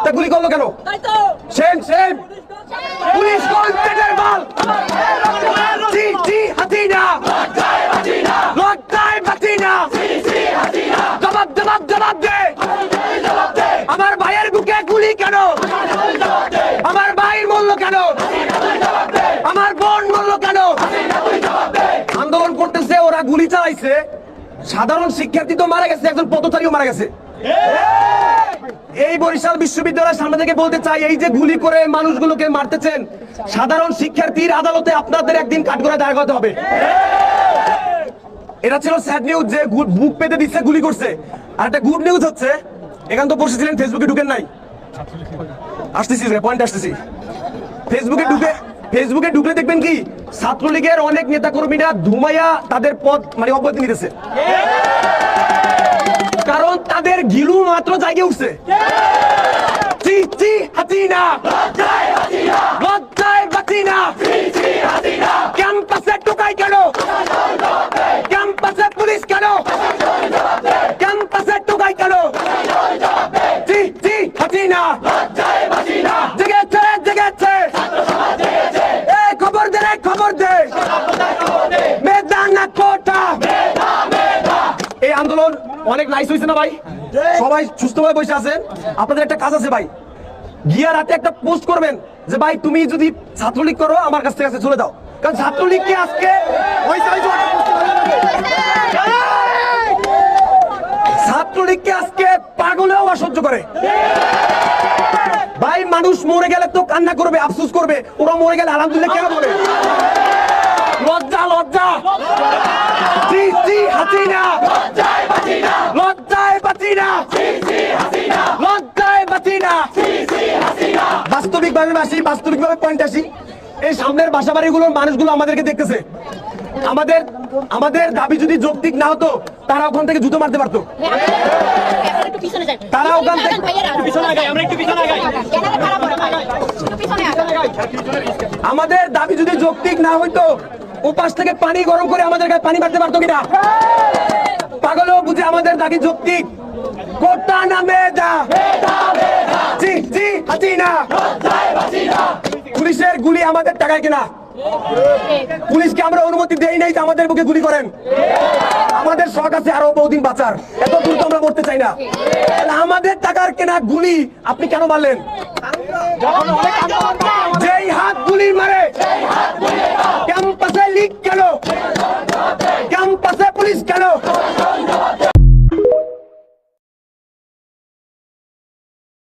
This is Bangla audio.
তা গুলি করলো কেন? সেন সেন পুলিশ কোন পেটের বাল? জি জি হাসিনা লজ্জায় বাঁচিনা। জবাব জবাব জবাব দে। আমার ভাইয়ের বুকে গুলি কেন? আমার ভাইয়ের মূল্য কেন? আমার বোন মূল্য কেন? আন্দোলন করতেছে, ওরা গুলি চালাইছে, সাধারণ শিক্ষার্থী তো মারা গেছে, একজন পথচারীও মারা গেছে। এই বরিশাল বিশ্ববিদ্যালয়ের সামনে থেকে বলতে চাই, এই যে গুলি করে মানুষগুলোকে মারতেছেন, সাধারণ শিক্ষার্থীর আদালতে আপনাদের একদিন কাঠগড়ায় দাঁড় করাতে হবে। এটা ছিল স্যাড নিউজ যে বুক পেতে দিচ্ছে, গুলি করছে। আর একটা গুড নিউজ হচ্ছে, এখান তো বসেছিলেন, ফেসবুকে ঢুকেন নাই। আসতেছি পয়েন্ট আসতেছি। ফেসবুকে ঢুকলে দেখবেন কি ছাত্রলীগের অনেক নেতা কর্মীরা ধুমাইয়া তাদের পদ মানে অব্যাহতি নিতেছে, কারণ তাদের গিলু মাত্র জায়গায় উঠছে। লজ্জায় বাঁচিনা। ক্যাম্পাসে টোকাই কেন? ক্যাম্পাসে পুলিশ কেন? ক্যাম্পাসে টোকাই কেন? জি জি হাসিনা জেগেছে জেগেছে। খবর দে রে খবর দে। মেদানা কোটা। এই আন্দোলন অনেক নাইস হয়েছে না ভাই? সবাই সুস্থভাবে বসে আছেন। আপনাদের একটা কাজ আছে ভাই, গিয়া রাতে একটা পোস্ট করবেন যে ভাই তুমি যদি ছাত্রলীগ করো আমার কাছ থেকে চলে দাও, কারণ ছাত্রলীগকে আজকে পাগলেও অসহ্য করে ভাই। মানুষ মরে গেলে তো কান্না করবে, আফসোস করবে, ওরা মরে গেলে আলহামদুলিল্লাহ কেন বলে? লজ্জা লজ্জা। জি জি হাসিনা লজ্জায় বাঁচিনা। লজ্জায় বাঁচিনা। বাস্তবিকভাবে আসি, বাস্তবিকভাবে পয়েন্ট আসি। এই সামনের বাসা বাড়িগুলোর মানুষগুলো আমাদেরকে দেখতেছে। আমাদের দাবি যদি যৌক্তিক না হতো, তারা ওখান থেকে জুতো মারতে পারতো। তারা ওখান থেকে আমাদের দাবি যদি যৌক্তিক না হইতো, উপাস থেকে পানি গরম করে আমাদের গায়ে পানি মারতে পারতো কিনা? পাগলও বুঝে আমাদের দাবি যৌক্তিক। কোটা না মেধা। জি জি হাসিনা। পুলিশের গুলি আমাদের টাকায় কিনা। পুলিশকে আমরা অনুমতি দেই নাই যে আমাদের বুকে গুলি করেন। আমাদের শখ আছে আরো বহুদিন বাঁচার, এত দূর তো আমরা করতে চাই না। আমাদের টাকার কেনা গুলি আপনি কেন মারলেন? যেই হাত গুলি মারে ক্যাম্পাসে লিক কেন?